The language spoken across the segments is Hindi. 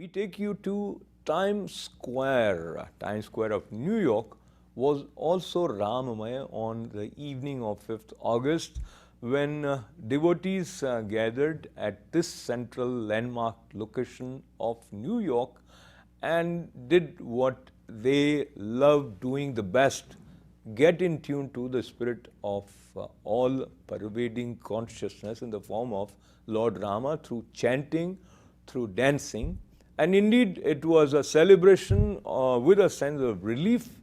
We take you to Times Square. Times Square of New York was also Ramamaya on the evening of 5th August when devotees gathered at this central landmark location of New York and did what they love doing the best, get in tune to the spirit of all pervading consciousness in the form of Lord Rama through chanting, through dancing. And indeed, it was a celebration with a sense of relief,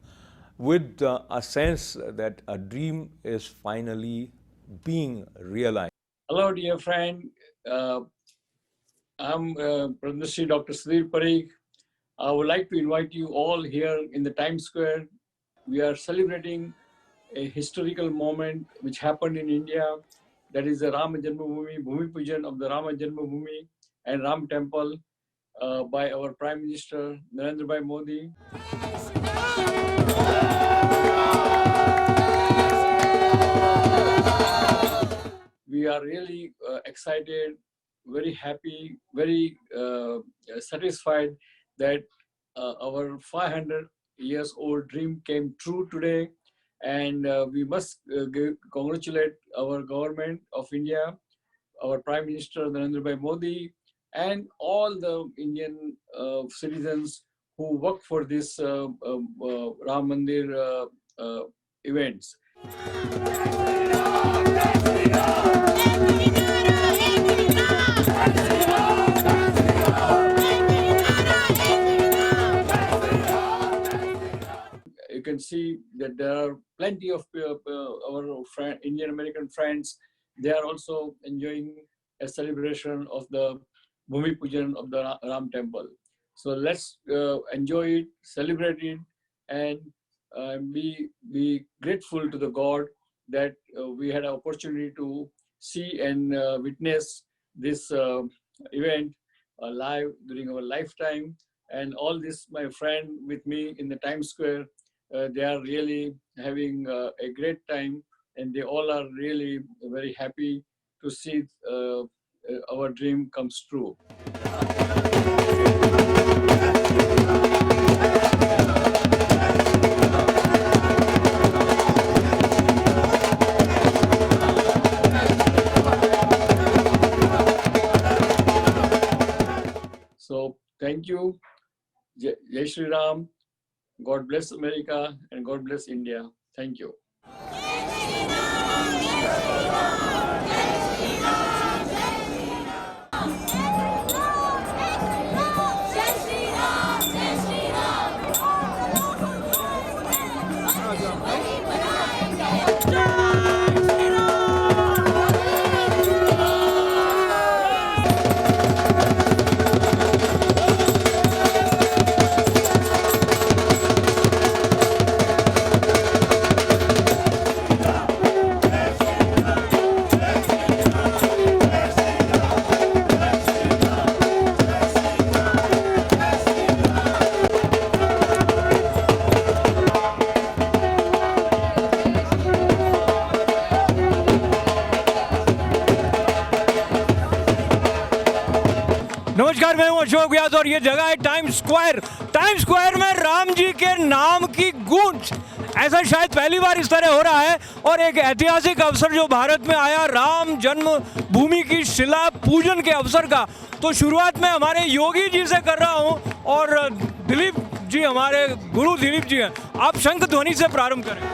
with a sense that a dream is finally being realized. Hello, dear friend. I'm Pradmashri Dr. Sudhir Parikh. I would like to invite you all here in the Times Square. We are celebrating a historical moment which happened in India. That is the Rama Janmabhoomi, Bhumi Pujan of the Rama Janmabhoomi and Ram Temple by our Prime Minister Narendra Bhai Modi. We are really excited, very happy, very satisfied that our 500 years old dream came true today. And we must congratulate our government of India, our Prime Minister Narendra Bhai Modi, and all the Indian citizens who work for this Ram Mandir events. You can see that there are plenty of our Indian American friends. They are also enjoying a celebration of the Bhumi Pujan of the Ram Temple. So let's enjoy it, celebrate it, and be grateful to the God that we had an opportunity to see and witness this event live during our lifetime. And all this, my friend with me in the Times Square, they are really having a great time, and they all are really very happy to see our dream comes true. So thank you, Jai Shri Ram. God bless America and God bless India. Thank you. नमस्कार, मैं हूं अशोक व्यास और ये जगह है टाइम्स स्क्वायर। टाइम्स स्क्वायर में राम जी के नाम की गूंज, ऐसा शायद पहली बार इस तरह हो रहा है। और एक ऐतिहासिक अवसर जो भारत में आया राम जन्म भूमि की शिला पूजन के अवसर का, तो शुरुआत में हमारे योगी जी से कर रहा हूं और दिलीप जी, हमारे गुरु दिलीप जी हैं, आप शंख ध्वनि से प्रारंभ करें।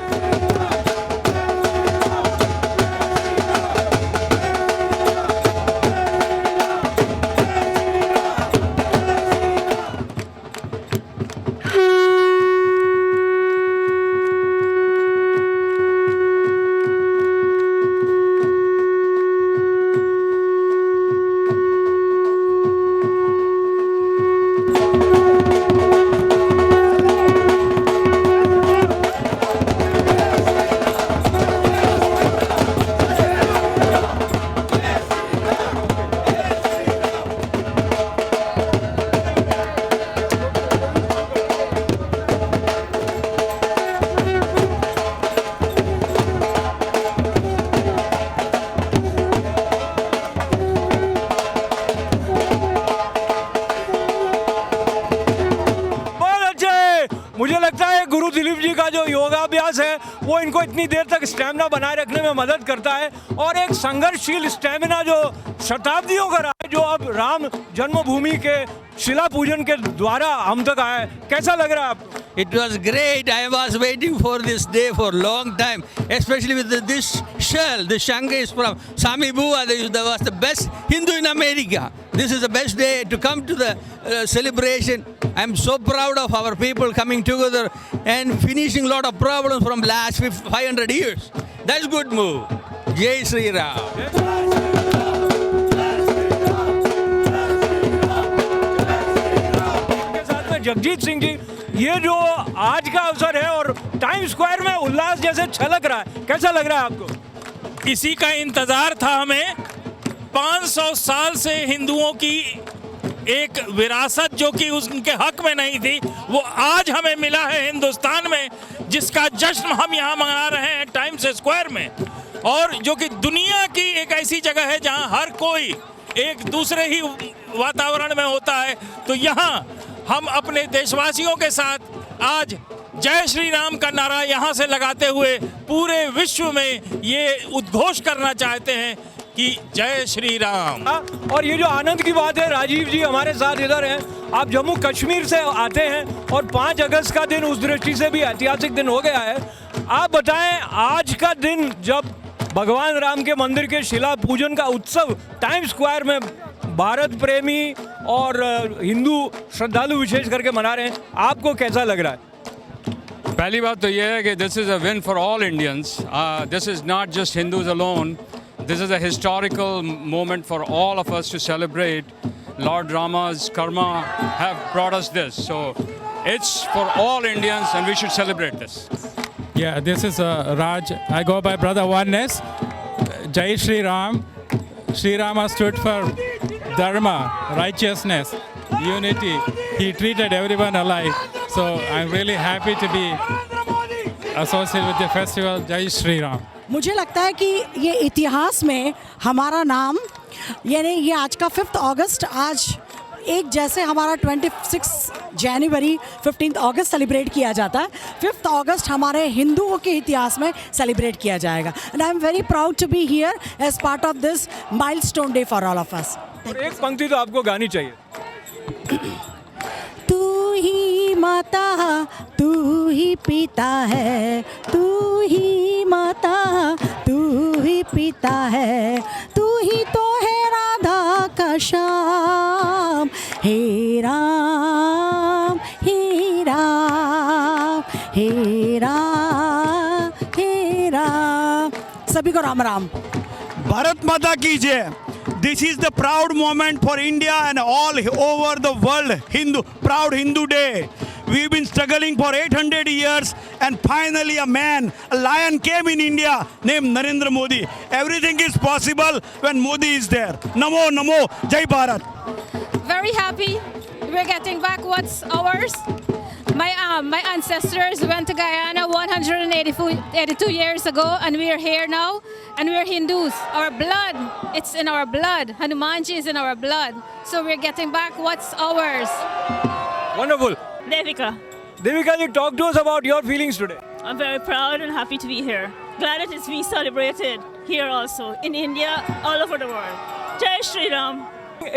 मुझे लगता है गुरु दिलीप जी का जो योगाभ्यास है वो इनको इतनी देर तक स्टैमिना बनाए रखने में मदद करता है, और एक संघर्षशील स्टैमिना जो शताब्दियों का रहा है, जो अब राम जन्मभूमि के शिला पूजन के द्वारा हम तक आया है। कैसा लग रहा है आपको? It was great. I was waiting for this day for a long time, especially with this shell. The Shankar is from Sami Bua. That was the best Hindu in America. This is the best day to come to the celebration. I'm so proud of our people coming together and finishing a lot of problems from last 500 years. That's good move. Jai Sri Ram. Jagjit Singh ji, ये जो आज का अवसर है और टाइम स्क्वायर में उल्लास जैसे छलक रहा है, कैसा लग रहा है आपको? इसी का इंतजार था हमें। 500 साल से हिंदुओं की एक विरासत जो कि उनके हक में नहीं थी, वो आज हमें मिला है हिंदुस्तान में, जिसका जश्न हम यहाँ मना रहे हैं टाइम्स स्क्वायर में, और जो कि दुनिया की एक ऐसी जगह है जहाँ हर कोई एक दूसरे ही वातावरण में होता है। तो यहाँ हम अपने देशवासियों के साथ आज जय श्री राम का नारा यहाँ से लगाते हुए पूरे विश्व में ये उद्घोष करना चाहते हैं कि जय श्री राम। और ये जो आनंद की बात है, राजीव जी हमारे साथ इधर हैं, आप जम्मू कश्मीर से आते हैं और 5 अगस्त का दिन उस दृष्टि से भी ऐतिहासिक दिन हो गया है। आप बताएं, आज का दिन जब भगवान राम के मंदिर के शिला पूजन का उत्सव टाइम स्क्वायर में भारत प्रेमी और हिंदू श्रद्धालु विशेष करके मना रहे हैं, आपको कैसा लग रहा है? पहली बात तो यह है कि this is a win for all Indians. This is not just Hindus alone. This is a historical moment for all of us to celebrate. Lord Rama's karma have brought us this. So it's for all Indians and we should celebrate this. Yeah, this is Raj. I go by Brother Oneness. Jai Shri Ram. Shri Rama stood for Dharma, righteousness, unity. He treated everyone alike. So I'm really happy to be associated with the festival. Jai Shri Ram. मुझे लगता है कि ये इतिहास में हमारा नाम, यानी ये आज का 5 अगस्त, आज एक जैसे हमारा 26 जनवरी 15 अगस्त सेलिब्रेट किया जाता है, 5 अगस्त हमारे हिंदुओं के इतिहास में सेलिब्रेट किया जाएगा. And I am very proud to be here as part of this milestone day for all of us. एक पंक्ति तो आपको गानी चाहिए. तू ही माता, तू ही पिता है, तू ही माता, तू ही पिता है, तू ही तो है राधा का श्याम. हे राम, हे राम, हे राम, हे राम. सभी को राम राम. भारत माता की जय. This is the proud moment for India and all over the world. Proud Hindu Day. We've been struggling for 800 years and finally a man, a lion came in India named Narendra Modi. Everything is possible when Modi is there. Namo, Namo, Jai Bharat. Very happy. We're getting back what's ours. My ancestors went to Guyana 182 years ago, and we are here now, and we are Hindus. Our blood, it's in our blood. Hanumanji is in our blood. So we're getting back what's ours. Wonderful. Devika, Devika ji, talk to us about your feelings today. I'm very proud and happy to be here. Glad it is being celebrated here also, in India, all over the world. Jai Shri Ram.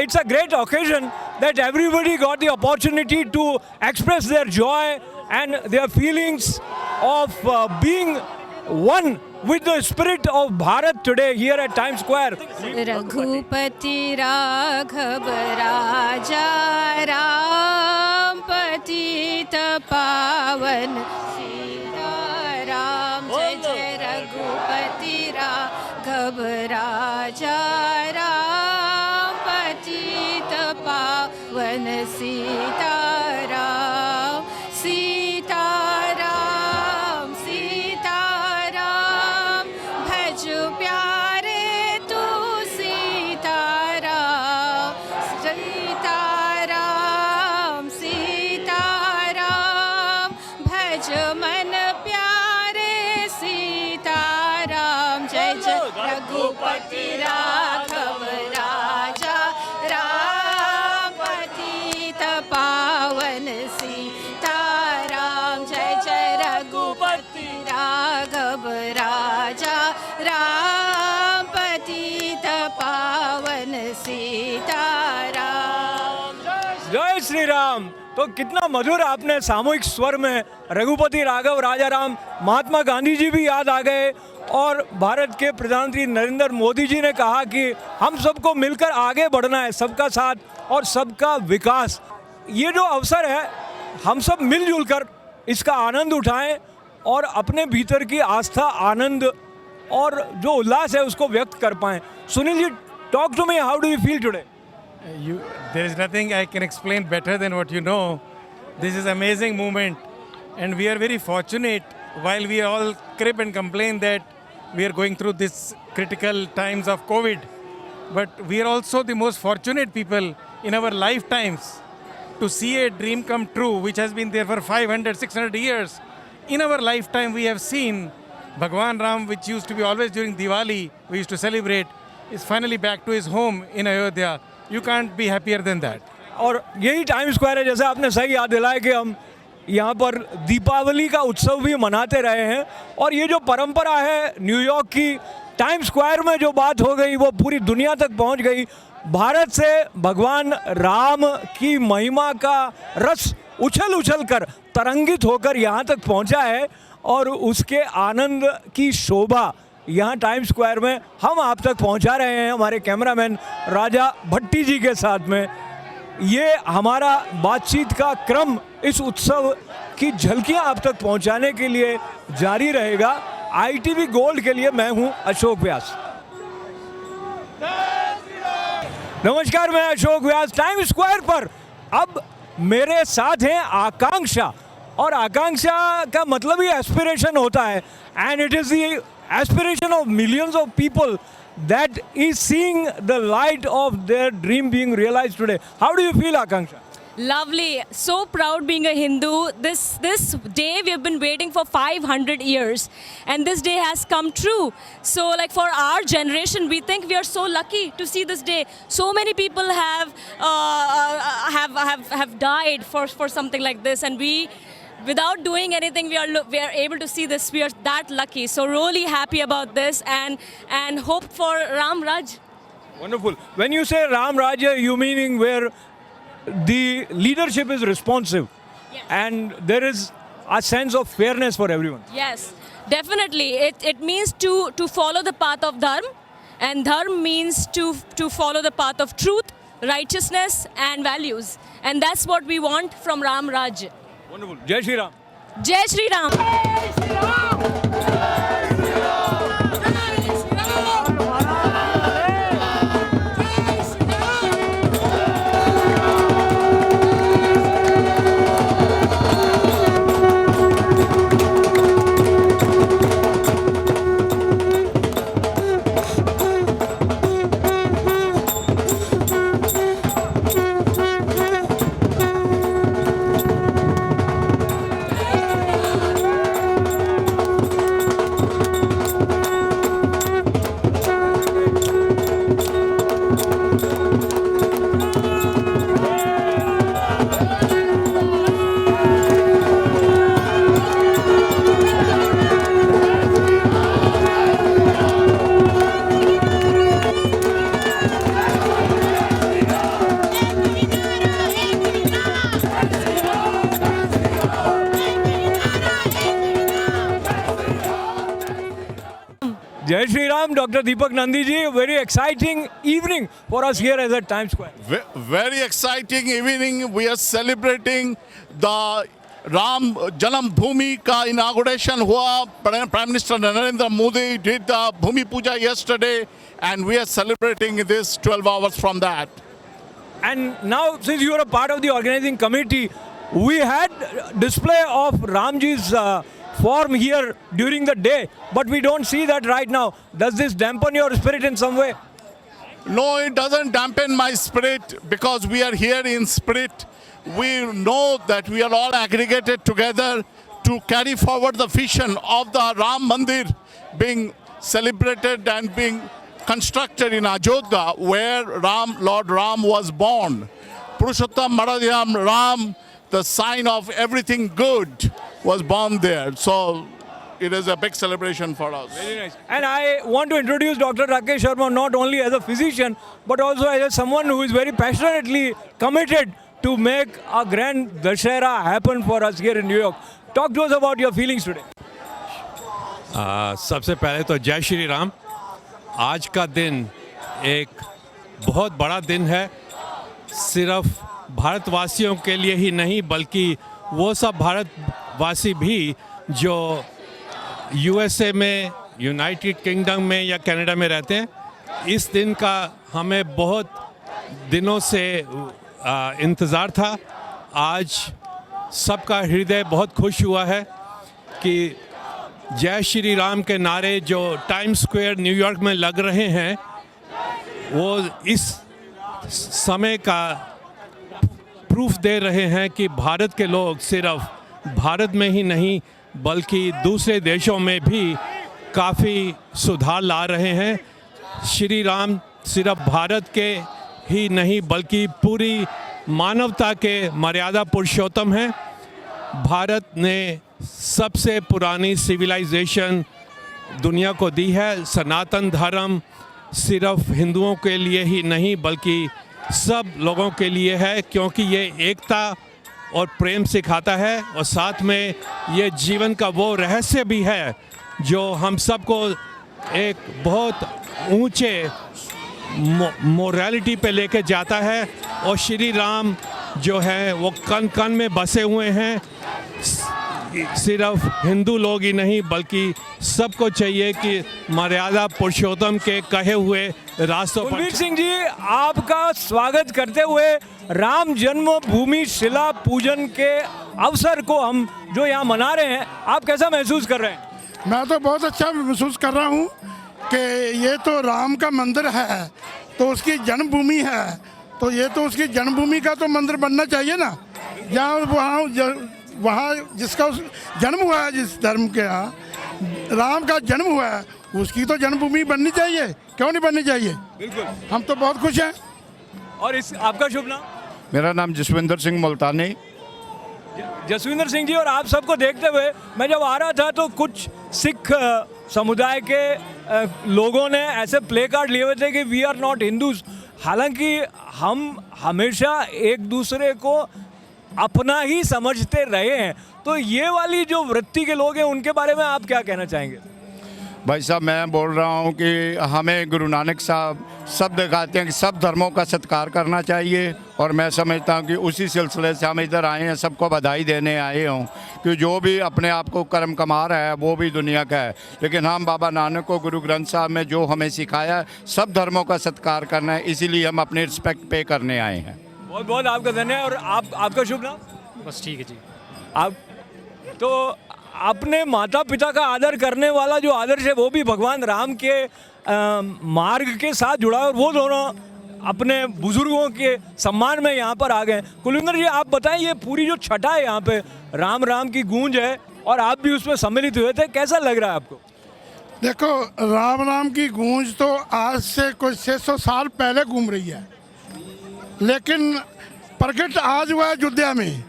It's a great occasion that everybody got the opportunity to express their joy and their feelings of being one with the spirit of Bharat today here at Times Square. Raghupati Raghav Raja Ram Patita Pavan Sita Ram Jai Jai Raghupati Raghav Raja Ram Patita Pavan Sita Ram Sita Ram Sita Ram Bhaj pyare tu Sita Ram Sita Ram Sita Ram Bhaj man pyare Sita Ram Jai Jai Raghupati Raghav Raja Ram Patita Pavan Sita Ram जय श्री राम। तो कितना मधुर आपने सामूहिक स्वर में रघुपति राघव राजा राम, महात्मा गांधी जी भी याद आ गए और भारत के प्रधानमंत्री नरेंद्र मोदी जी ने कहा कि हम सबको मिलकर आगे बढ़ना है, सबका साथ और सबका विकास। ये जो अवसर है हम सब मिलजुल कर इसका आनंद उठाएं और अपने भीतर की आस्था, आनंद और जो उल्लास है उसको व्यक्त कर पाएं। Sunil ji, talk to me, how do you feel today? There is nothing I can explain better than what you know. This is an amazing moment, and we are very fortunate. While we all crib and complain that we are going through this critical times of COVID, but we are also the most fortunate people in our lifetimes to see a dream come true, which has been there for 500, 600 years. In our lifetime, we have seen Bhagwan Ram, which used to be always during Diwali, we used to celebrate, is finally back to his home in Ayodhya. You can't be happier than that. और यही टाइम स्क्वायर है, जैसे आपने सही याद दिलाया कि हम यहाँ पर दीपावली का उत्सव भी मनाते रहे हैं। और ये जो परंपरा है न्यूयॉर्क की, टाइम स्क्वायर में जो बात हो गई वो पूरी दुनिया तक पहुँच गई। भारत से भगवान राम की महिमा का रस उछल उछल कर, तरंगित होकर यहाँ तक पहुँचा है और उसके आनंद की शोभा यहाँ टाइम स्क्वायर में हम आप तक पहुँचा रहे हैं हमारे कैमरामैन राजा भट्टी जी के साथ में। ये हमारा बातचीत का क्रम इस उत्सव की झलकियाँ आप तक पहुँचाने के लिए जारी रहेगा। ITV गोल्ड के लिए मैं हूँ अशोक व्यास। नमस्कार, मैं अशोक व्यास। टाइम स्क्वायर पर अब मेरे साथ हैं आकांक्षा, और आकांक्षा का मतलब ही एस्पिरेशन होता है, and it is the aspiration of millions of people that is seeing the light of their dream being realized today. How do you feel, Akanksha? Lovely. So proud being a Hindu. This day we have been waiting for 500 years, and this day has come true. So like for our generation, we think we are so lucky to see this day. So many people have died for something like this, and we, without doing anything, we are able to see this. We are that lucky. So really happy about this, and hope for Ram Raj. Wonderful. When you say Ram Rajya, you meaning where the leadership is responsive, Yes. and there is a sense of fairness for everyone. Yes, definitely. It means to follow the path of dharma, and dharma means to follow the path of truth, righteousness, and values. And that's what we want from Ram Raj. Wonderful. Jai Shri Ram. Jai Shri Ram. Jai Shri Ram, Dr. Deepak Nandi ji. A very exciting evening for us here as at Times Square. Very exciting evening. We are celebrating the Ram Janam Bhoomi ka inauguration hua. Prime Minister Narendra Modi did the Bhumi Puja yesterday, and we are celebrating this 12 hours from that. And now, since you are a part of the organizing committee, we had display of Ramji's form here during the day, but we don't see that right now. Does this dampen your spirit in some way? No, it doesn't dampen my spirit because we are here in spirit. We know that we are all aggregated together to carry forward the vision of the Ram Mandir being celebrated and being constructed in Ajodhya, where Lord Ram was born. Purushottam Maradhyam Ram, the sign of everything good, was born there. So it is a big celebration for us. Very nice. And I want to introduce Dr. Rakesh Sharma not only as a physician, but also as someone who is very passionately committed to make a grand Dashera happen for us here in New York. Talk to us about your feelings today. सबसे पहले तो जय श्री राम। आज का दिन एक बहुत बड़ा दिन है, सिर्फ भारतवासियों के लिए ही नहीं बल्कि वो सब भारतवासी भी जो यूएसए में, यूनाइटेड किंगडम में या कनाडा में रहते हैं। इस दिन का हमें बहुत दिनों से इंतज़ार था। आज सबका हृदय बहुत खुश हुआ है कि जय श्री राम के नारे जो टाइम स्क्वायर न्यूयॉर्क में लग रहे हैं वो इस समय का प्रूफ दे रहे हैं कि भारत के लोग सिर्फ भारत में ही नहीं बल्कि दूसरे देशों में भी काफ़ी सुधार ला रहे हैं। श्री राम सिर्फ भारत के ही नहीं बल्कि पूरी मानवता के मर्यादा पुरुषोत्तम हैं। भारत ने सबसे पुरानी सिविलाइजेशन दुनिया को दी है। सनातन धर्म सिर्फ हिंदुओं के लिए ही नहीं बल्कि सब लोगों के लिए है, क्योंकि ये एकता और प्रेम सिखाता है और साथ में ये जीवन का वो रहस्य भी है जो हम सबको एक बहुत ऊंचे मोरालिटी पे लेके जाता है। और श्री राम जो है वो कण कण में बसे हुए हैं। सिर्फ हिंदू लोग ही नहीं बल्कि सबको चाहिए कि मर्यादा पुरुषोत्तम के कहे हुए रास्तों पर। कुलवीर सिंह जी, आपका स्वागत करते हुए राम जन्मभूमि शिला पूजन के अवसर को हम जो यहाँ मना रहे हैं, आप कैसा महसूस कर रहे हैं? मैं तो बहुत अच्छा महसूस कर रहा हूँ कि ये तो राम का मंदिर है, तो उसकी जन्मभूमि है, तो ये तो उसकी जन्मभूमि का तो मंदिर बनना चाहिए ना। जहाँ वहाँ जिसका जन्म हुआ है, जिस धर्म के यहाँ राम का जन्म हुआ है, उसकी तो जन्मभूमि बननी चाहिए। क्यों नहीं बननी चाहिए? बिल्कुल, हम तो बहुत खुश हैं। और इस आपका शुभ नाम? मेरा नाम जसविंदर सिंह मुल्तानी। जसविंदर सिंह जी, और आप सबको देखते हुए मैं जब आ रहा था तो कुछ सिख समुदाय के लोगों ने ऐसे प्ले कार्ड लिए हुए थे कि वी आर नॉट हिंदूज। हालांकि हम हमेशा एक दूसरे को अपना ही समझते रहे हैं, तो ये वाली जो वृत्ति के लोग हैं उनके बारे में आप क्या कहना चाहेंगे? भाई साहब, मैं बोल रहा हूँ कि हमें गुरु नानक साहब सब दिखाते हैं कि सब धर्मों का सत्कार करना चाहिए। और मैं समझता हूँ कि उसी सिलसिले से हम इधर आए हैं, सबको बधाई देने आए हों कि जो भी अपने आप को कर्म कमा रहा है वो भी दुनिया का है। लेकिन हम बाबा नानक को गुरु ग्रंथ साहब में जो हमें सिखाया है सब धर्मों का सत्कार करना है, इसीलिए हम अपनी रिस्पेक्ट पे करने आए हैं। बहुत बहुत आपका धन्यवाद। और आपका शुभ नाम? बस ठीक है जी। आप तो अपने माता पिता का आदर करने वाला जो आदर्श है वो भी भगवान राम के मार्ग के साथ जुड़ा है, और वो दोनों अपने बुजुर्गों के सम्मान में यहाँ पर आ गए। कुलविंदर जी, आप बताएं, ये पूरी जो छठा है यहाँ पे राम राम की गूंज है और आप भी उसमें सम्मिलित हुए थे, कैसा लग रहा है आपको? देखो, राम राम की गूंज तो आज से कुछ 600 साल पहले घूम रही है, लेकिन प्रकट आज हुआ है अयोध्या में।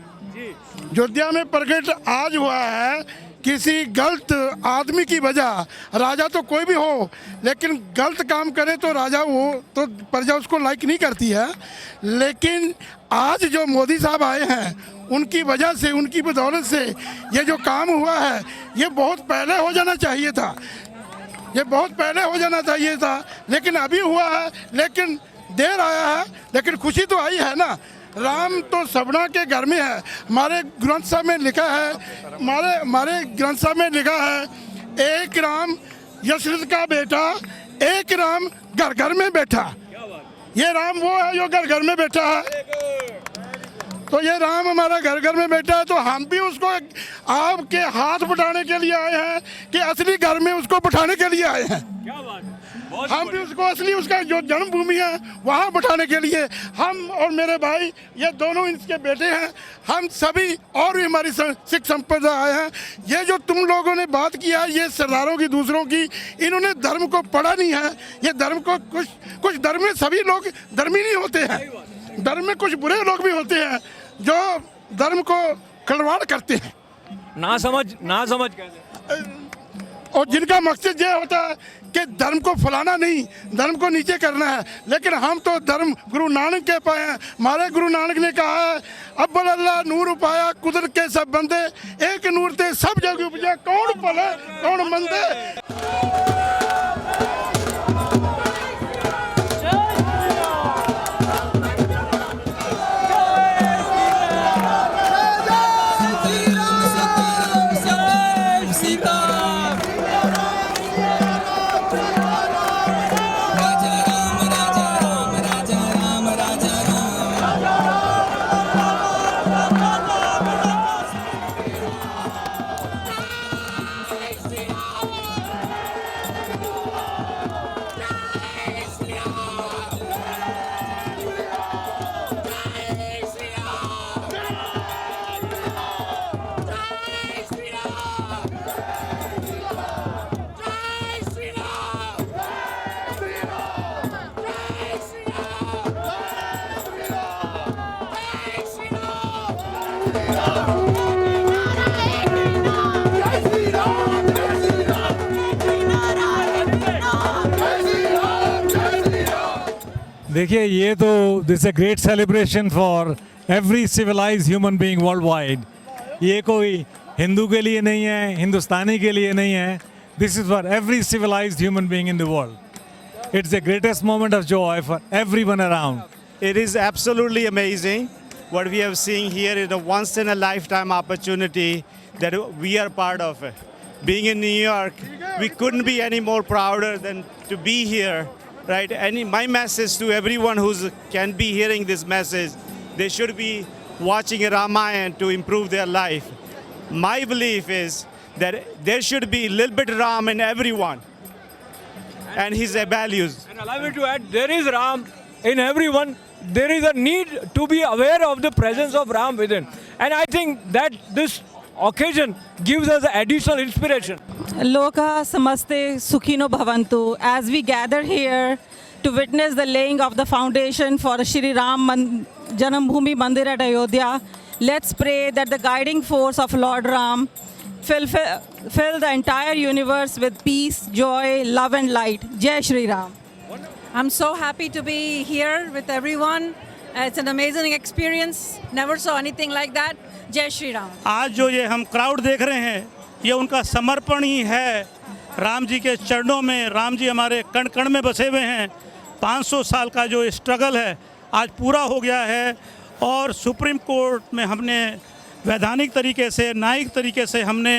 अयोध्या में प्रकट आज हुआ है किसी गलत आदमी की वजह। राजा तो कोई भी हो, लेकिन गलत काम करे तो राजा वो तो प्रजा उसको लाइक नहीं करती है। लेकिन आज जो मोदी साहब आए हैं उनकी वजह से, उनकी बदौलत से ये जो काम हुआ है ये बहुत पहले हो जाना चाहिए था। ये बहुत पहले हो जाना चाहिए था, लेकिन अभी हुआ है, लेकिन देर आया है, लेकिन खुशी तो आई है ना। राम तो सबना के घर में है। हमारे ग्रंथ साहब में लिखा है, हमारे ग्रंथ साहब में लिखा है, एक राम यशरथ का बेटा, एक राम घर घर में बैठा। ये राम वो है जो घर घर में बैठा है। तो ये राम हमारा घर घर में बैठा है, तो हम भी उसको आपके हाथ बिठाने के लिए आए हैं कि असली घर में उसको बिठाने के लिए आए हैं। हम भी उसको असली, उसका जो जन्मभूमि है वहाँ बिठाने के लिए हम और मेरे भाई ये दोनों इसके बेटे हैं। हम सभी और भी हमारी सिख संप्रदाय आए हैं। ये जो तुम लोगों ने बात किया है ये सरदारों की, दूसरों की, इन्होंने धर्म को पढ़ा नहीं है। ये धर्म को कुछ धर्म में सभी लोग धर्मी नहीं होते हैं। धर्म में कुछ बुरे लोग भी होते हैं जो धर्म को खिलवाड़ करते हैं। ना समझ कहते हैं। और जिनका मकसद ये होता है कि धर्म को फैलाना नहीं, धर्म को नीचे करना है। लेकिन हम तो धर्म गुरु नानक के पाए हैं। हमारे गुरु नानक ने कहा है, अव्वल अल्लाह नूर उपाया कुदरत के सब बंदे, एक नूर ते सब जग उपजा, कौन भले कौन मंदे। देखिए ये तो this a great celebration for every civilised human being world wide. ये कोई हिंदू के लिए नहीं है, हिंदुस्तानी के लिए नहीं है, this is for every civilised human being in the world. It's the greatest moment of joy for everyone around. It is absolutely amazing what we have seen here is a once in a lifetime opportunity that we are part of it. Being in New York, we couldn't be any more prouder than to be here, right? And my message to everyone who can be hearing this message, they should be watching Ramayana to improve their life. My belief is that there should be a little bit Ram in everyone and his values. And allow me to add, there is Ram in everyone. There is a need to be aware of the presence of Ram within. And I think that this occasion gives us additional inspiration. Loka samaste sukhino bhavantu. As we gather here to witness the laying of the foundation for Shri Ram Janambhoomi Mandir at Ayodhya, let's pray that the guiding force of Lord Ram fill the entire universe with peace, joy, love and light. Jai Shri Ram. I'm so happy to be here with everyone. It's an amazing experience. Never saw anything like that. Jai Shri Ram. आज जो ये हम क्राउड देख रहे हैं, ये उनका समर्पण ही है राम जी के चरणों में। राम जी हमारे कण कण में बसे हुए हैं। 500 साल का जो स्ट्रगल है आज पूरा हो गया है और सुप्रीम कोर्ट में हमने वैधानिक तरीके से, न्यायिक तरीके से हमने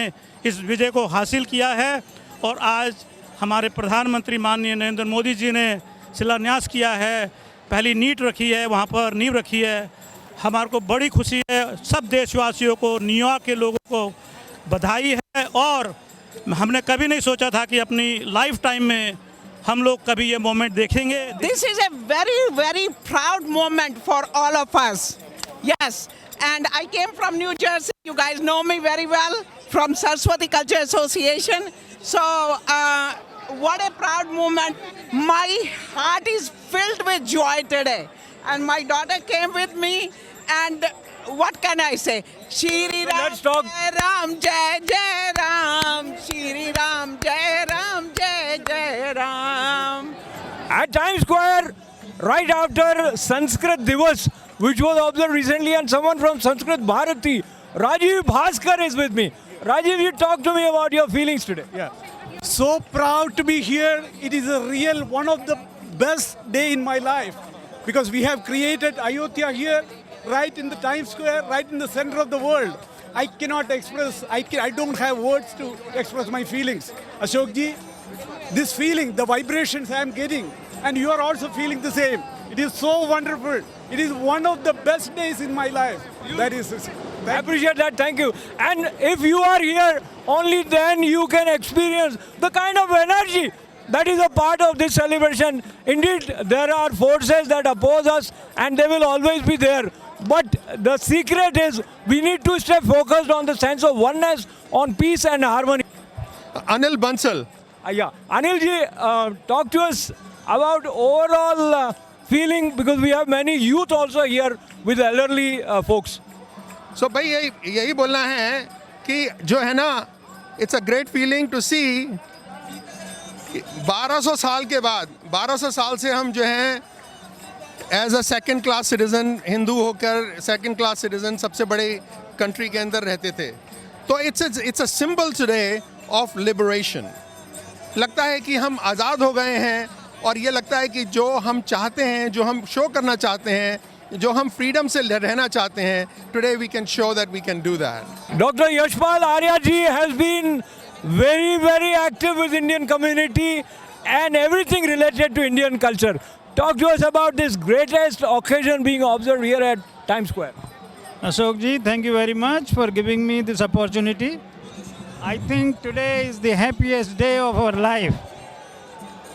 इस विजय को हासिल किया है। और आज हमारे प्रधानमंत्री माननीय नरेंद्र मोदी जी ने शिलान्यास किया है, पहली नींव रखी है, वहाँ पर नींव रखी है। हमारे को बड़ी खुशी है, सब देशवासियों को, न्यूयॉर्क के लोगों को बधाई है। और हमने कभी नहीं सोचा था कि अपनी लाइफ टाइम में हम लोग कभी ये मोमेंट देखेंगे। This is a very, very proud moment for all of us. Yes, and I came from New Jersey. You guys know me very well from Saraswati Culture Association. So, what a proud moment. My heart is filled with joy today. And my daughter came with me. And what can I say? Shri Ram, Let's talk. Jai Ram, Jai Jai Ram. Shri Ram, Jai Ram, Jai Jai Ram. At Times Square, right after Sanskrit Divas, which was observed recently, and someone from Sanskrit Bharati, Rajiv Bhaskar is with me. Rajiv, you talk to me about your feelings today. Yeah. So proud to be here. It is a real one of the best day in my life because we have created Ayodhya here, right in the Times Square, right in the center of the world. I cannot express, I don't have words to express my feelings. Ashok ji, this feeling, the vibrations I am getting, and you are also feeling the same. It is so wonderful. It is one of the best days in my life. That is, I appreciate that. Thank you. And if you are here, only then you can experience the kind of energy that is a part of this celebration. Indeed, there are forces that oppose us and they will always be there. But the secret is we need to stay focused on the sense of oneness, on peace and harmony. Anil Bansal. Yeah. Anil ji, talk to us about overall feeling because we have many youth also here with elderly folks. So भाई यही बोलना है कि जो है ना it's a great feeling to see 1200 साल के बाद 1200 साल से हम जो हैं as a second class citizen Hindu होकर सेकंड क्लास सिटीज़न सबसे बड़े कंट्री के अंदर रहते थे, तो it's a symbol today of liberation. लगता है कि हम आज़ाद हो गए हैं और ये लगता है कि जो हम चाहते हैं, जो हम शो करना चाहते हैं, जो हम फ्रीडम से रहना चाहते हैं, today we can show that we can do that. Dr. Yashpal Arya ji has been very active with Indian community and everything related to Indian culture. Talk to us about this greatest occasion being observed here at Times Square. Ashok ji, thank you very much for giving me this opportunity. I think today is the happiest day of our life.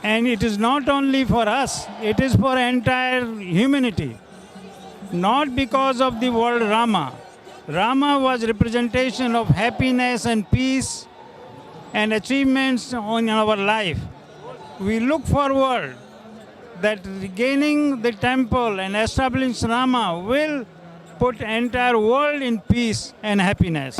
And it is not only for us, it is for entire humanity. Not because of the word Rama. Rama was representation of happiness and peace and achievements in our life. We look forward that regaining the temple and establishing Rama will put entire world in peace and happiness.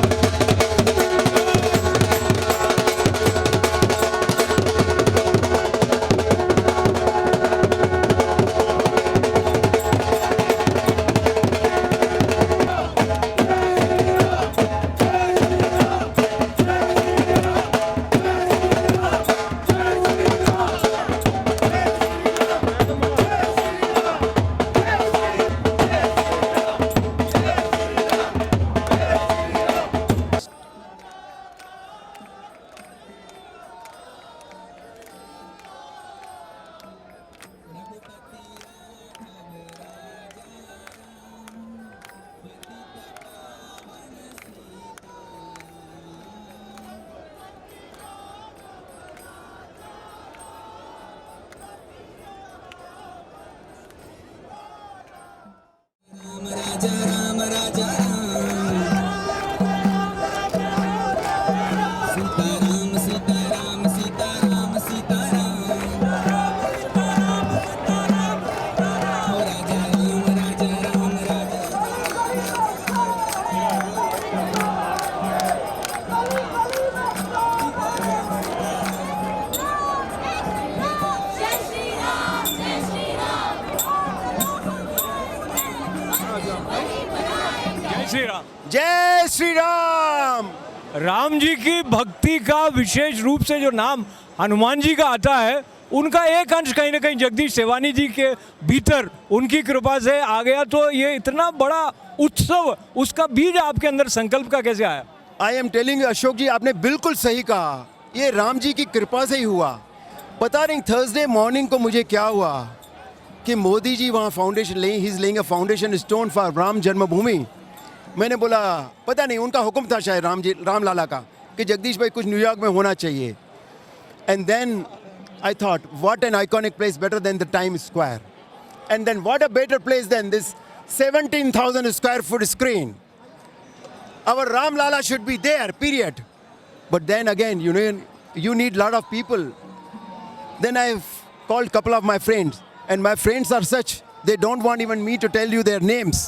जय श्री राम। राम जी की भक्ति का विशेष रूप से जो नाम हनुमान जी का आता है, उनका एक अंश कहीं ना कहीं जगदीश सेवानी जी के भीतर उनकी कृपा से आ गया। तो ये इतना बड़ा उत्सव, उसका बीज आपके अंदर संकल्प का कैसे आया? आई एम टेलिंग अशोक जी, आपने बिल्कुल सही कहा, ये राम जी की कृपा से ही हुआ। पता नहीं थर्सडे मॉर्निंग को मुझे क्या हुआ कि मोदी जी वहाँ foundation he is laying a foundation stone for Ram जन्मभूमि। मैंने बोला पता नहीं, उनका हुक्म था शायद राम लाला का कि जगदीश भाई कुछ न्यूयॉर्क में होना चाहिए। And then I thought what an iconic place better than the Time Square, and then what a better place than this 17,000 square foot screen. Our Ram Lala should be there, period. But then again, you need lot of people. Then I've called couple of my friends, and my friends are such, they don't want even me to tell you their names.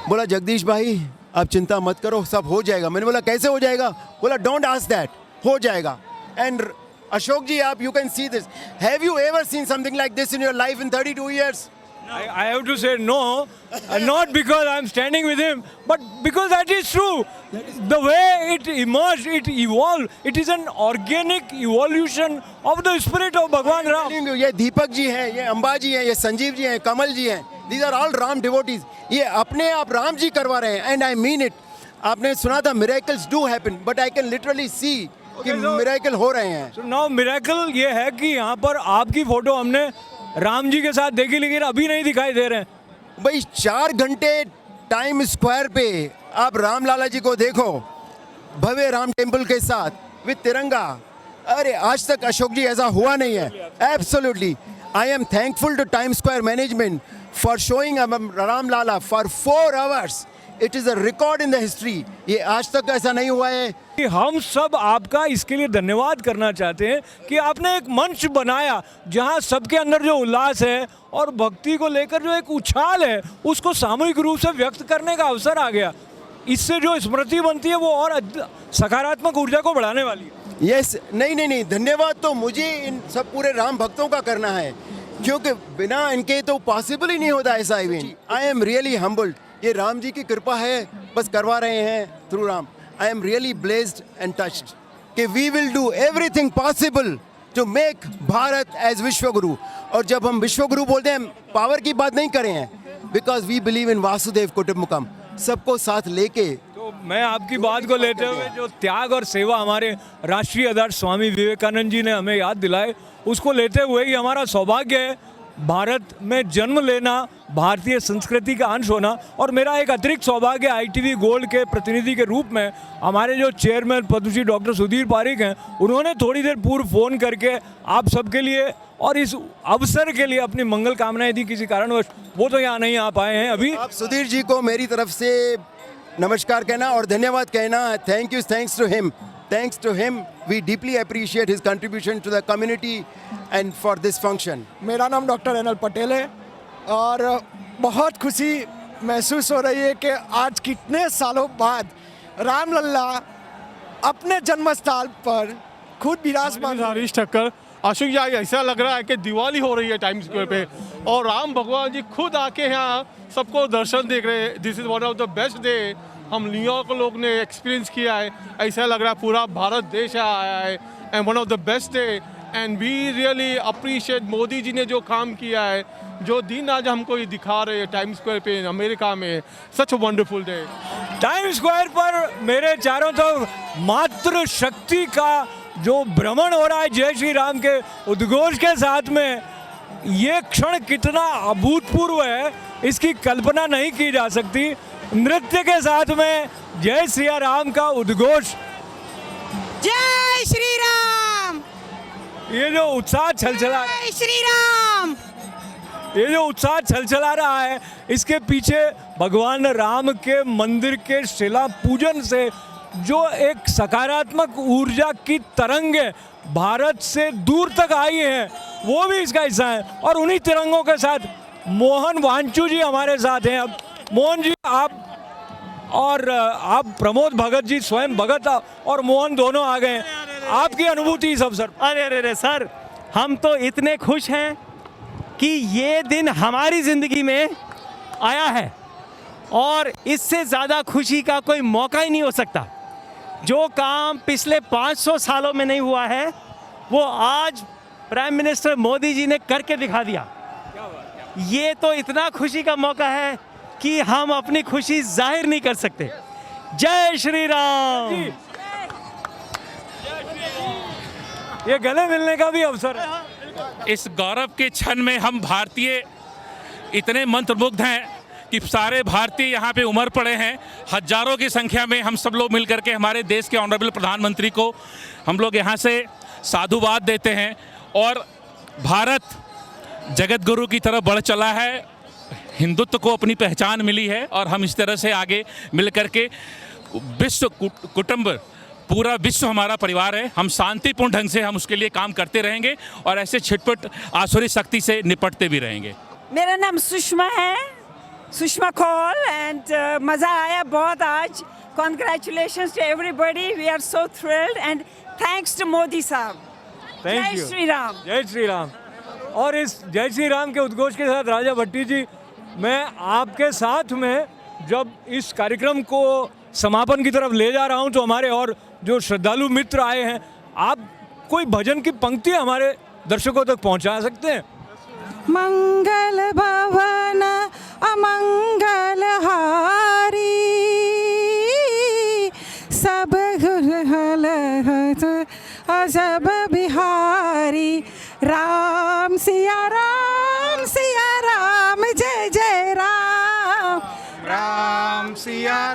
बोला जगदीश भाई आप चिंता मत करो, सब हो जाएगा। मैंने बोला कैसे हो जाएगा? बोला डोंट आस्क दैट, हो जाएगा। एंड अशोक जी, आप you can see this, have you ever seen something like this in your life in 32 years? I have to say no, not because I'm standing with him, but because that is true. The way it emerged, it evolved, it is an organic evolution of the spirit of Bhagwan Ram. ये दीपक जी हैं, ये अंबा जी हैं, ये संजीव जी हैं, कमल जी हैं, these are all Ram devotees. ये अपने आप राम जी करवा रहे हैं, and I mean it. आपने सुना था miracles do happen, but I can literally see कि miracle हो रहे हैं। So now miracle ये है कि यहाँ पर आपकी फोटो हमने राम जी के साथ देखी, लेकिन अभी नहीं दिखाई दे रहे हैं। भाई 4 घंटे टाइम स्क्वायर पे आप राम लाला जी को देखो, भव्य राम टेम्पल के साथ विद तिरंगा। अरे आज तक अशोक जी ऐसा हुआ नहीं है। Absolutely I am thankful to Time Square management for showing Ram Lalla for 4 hours. It is a record in the history. ये आज तक ऐसा नहीं हुआ है। हम सब आपका इसके लिए धन्यवाद करना चाहते हैं कि आपने एक मंच बनाया जहां सबके अंदर जो उल्लास है और भक्ति को लेकर जो एक उछाल है, उसको सामूहिक रूप से व्यक्त करने का अवसर आ गया। इससे जो स्मृति बनती है वो और सकारात्मक ऊर्जा को बढ़ाने वाली है। यस नहीं, धन्यवाद तो मुझे इन सब पूरे राम भक्तों का करना है, क्योंकि बिना इनके तो पॉसिबल ही नहीं होता ऐसा event. I am really humbled, ये राम जी की कृपा है, बस करवा रहे हैं through Ram. I am really blessed and touched कि we will do everything possible to make Bharat as Vishwa Guru. और जब हम विश्व गुरु बोलते हैं, पावर की बात नहीं करें हैं, because we believe in Vasudhaiva Kutumbakam, सबको साथ लेके। तो मैं आपकी बात को लेते हुए जो त्याग और सेवा हमारे राष्ट्रीय आदर्श स्वामी विवेकानंद जी ने हमें याद दिलाए, उसको लेते हुए ही हमारा सौभाग्य है भारत में जन्म लेना, भारतीय संस्कृति का अंश होना। और मेरा एक अतिरिक्त सौभाग्य ITV गोल्ड के प्रतिनिधि के रूप में हमारे जो चेयरमैन पद्मश्री डॉक्टर सुधीर पारिक हैं, उन्होंने थोड़ी देर पूर्व फ़ोन करके आप सबके लिए और इस अवसर के लिए अपनी मंगल कामनाएं दी। किसी कारणवश वो तो यहाँ नहीं आ पाए हैं अभी। आप सुधीर जी को मेरी तरफ से नमस्कार कहना और धन्यवाद कहना। Thanks to him. We deeply appreciate his contribution to the community and for this function. मेरा नाम डॉक्टर एनएल पटेल है और बहुत खुशी महसूस हो रही है कि आज कितने सालों बाद रामलला अपने जन्मस्थल पर खुद विराजमान। हरीश ठक्कर, अशोक जी, ऐसा लग रहा है कि दिवाली हो रही है टाइम स्क्वायर पे और राम भगवान जी खुद आके यहाँ सबको दर्शन देख रहे हैं। This is one of the best day हम न्यूयॉर्क लोग ने एक्सपीरियंस किया है। ऐसा लग रहा है पूरा भारत देश आया है and one of the best day and we really appreciate Modi ji ने जो काम किया है, जो दिन आज हमको ये दिखा रहे हैं टाइम स्क्वायर पे अमेरिका में। Such a wonderful day. Times Square पर मेरे चारों तरफ मातृ शक्ति का जो भ्रमण हो रहा है जय श्री राम के उद्घोष के साथ में, ये क्षण कितना अभूतपूर्व है इसकी कल्पना नहीं की जा सकती। नृत्य के साथ में जय श्री राम का उद्घोष, जय श्री राम, ये जो उत्साह छलछला, जय श्री राम, ये जो उत्साह छलछला रहा है, इसके पीछे भगवान राम के मंदिर के शिला पूजन से जो एक सकारात्मक ऊर्जा की तरंगे भारत से दूर तक आई हैं, वो भी इसका हिस्सा है। और उन्हीं तिरंगों के साथ मोहन वांचू जी हमारे साथ हैं। अब मोहन जी, आप प्रमोद भगत जी, स्वयं भगत और मोहन दोनों आ गए, आपकी अनुभूति इस अवसर। अरे सर, हम तो इतने खुश हैं कि ये दिन हमारी जिंदगी में आया है और इससे ज़्यादा खुशी का कोई मौका ही नहीं हो सकता। जो काम पिछले 500 सालों में नहीं हुआ है, वो आज प्राइम मिनिस्टर मोदी जी ने करके दिखा दिया। ये तो इतना खुशी का मौका है कि हम अपनी खुशी जाहिर नहीं कर सकते। जय श्री राम। ये गले मिलने का भी अवसर है। इस गौरव के क्षण में हम भारतीय इतने मंत्रमुग्ध हैं कि सारे भारतीय यहाँ पे उमड़ पड़े हैं। हजारों की संख्या में हम सब लोग मिलकर के हमारे देश के ऑनरेबल प्रधानमंत्री को हम लोग यहाँ से साधुवाद देते हैं। और भारत जगत गुरु की तरफ बढ़ चला है, हिंदुत्व को अपनी पहचान मिली है और हम इस तरह से आगे मिल करके विश्व कुटुंब, पूरा विश्व हमारा परिवार है। हम शांतिपूर्ण ढंग से हम उसके लिए काम करते रहेंगे और ऐसे छिटपुट आसुरी शक्ति से निपटते भी रहेंगे। मेरा नाम सुषमा है, सुषमा कौल, एंड मज़ा आया बहुत आज। Congratulations to everybody, we are so thrilled and thanks to Modi साहब। जय श्री राम। जय श्री राम। और इस जय श्री राम के उद्घोष के साथ राजा भट्टी जी, मैं आपके साथ में जब इस कार्यक्रम को समापन की तरफ ले जा रहा हूं, तो हमारे और जो श्रद्धालु मित्र आए हैं, आप कोई भजन की पंक्ति हमारे दर्शकों तक पहुंचा सकते हैं? मंगल भवन अमंगल हारी, सब अजब बिहारी, राम सिया राम जय जय राम, राम सिया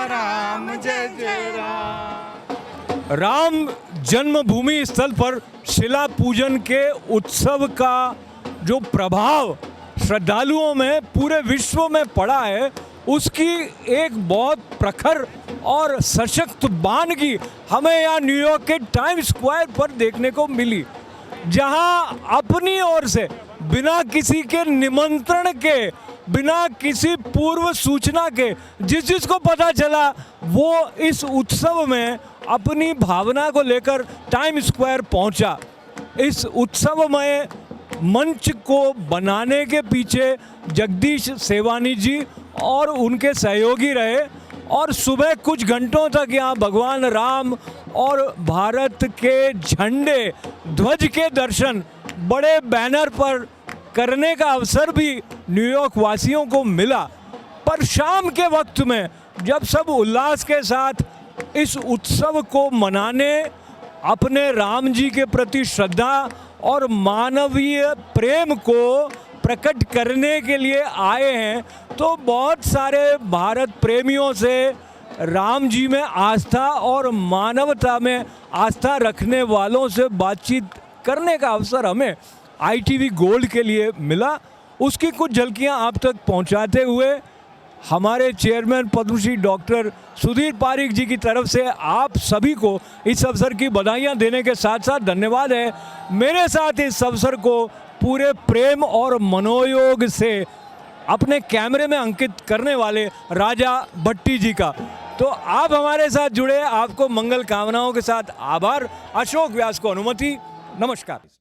राम जय जय राम। राम जन्मभूमि स्थल पर शिला पूजन के उत्सव का जो प्रभाव श्रद्धालुओं में पूरे विश्व में पड़ा है, उसकी एक बहुत प्रखर और सशक्त बानगी हमें यहाँ न्यूयॉर्क के टाइम स्क्वायर पर देखने को मिली, जहाँ अपनी ओर से बिना किसी के निमंत्रण के बिना किसी पूर्व सूचना के जिसको पता चला वो इस उत्सव में अपनी भावना को लेकर टाइम स्क्वायर पहुंचा। इस उत्सवमय मंच को बनाने के पीछे जगदीश सेवानी जी और उनके सहयोगी रहे और सुबह कुछ घंटों तक यहाँ भगवान राम और भारत के झंडे ध्वज के दर्शन बड़े बैनर पर करने का अवसर भी न्यूयॉर्क वासियों को मिला। पर शाम के वक्त में जब सब उल्लास के साथ इस उत्सव को मनाने, अपने राम जी के प्रति श्रद्धा और मानवीय प्रेम को प्रकट करने के लिए आए हैं, तो बहुत सारे भारत प्रेमियों से राम जी में आस्था और मानवता में आस्था रखने वालों से बातचीत करने का अवसर हमें ITV गोल्ड के लिए मिला। उसकी कुछ झलकियां आप तक पहुंचाते हुए हमारे चेयरमैन पद्मश्री डॉक्टर सुधीर पारिक जी की तरफ से आप सभी को इस अवसर की बधाइयां देने के साथ साथ धन्यवाद है मेरे साथ इस अवसर को पूरे प्रेम और मनोयोग से अपने कैमरे में अंकित करने वाले राजा भट्टी जी का। तो आप हमारे साथ जुड़े, आपको मंगल कामनाओं के साथ आभार। अशोक व्यास को अनुमति। नमस्कार।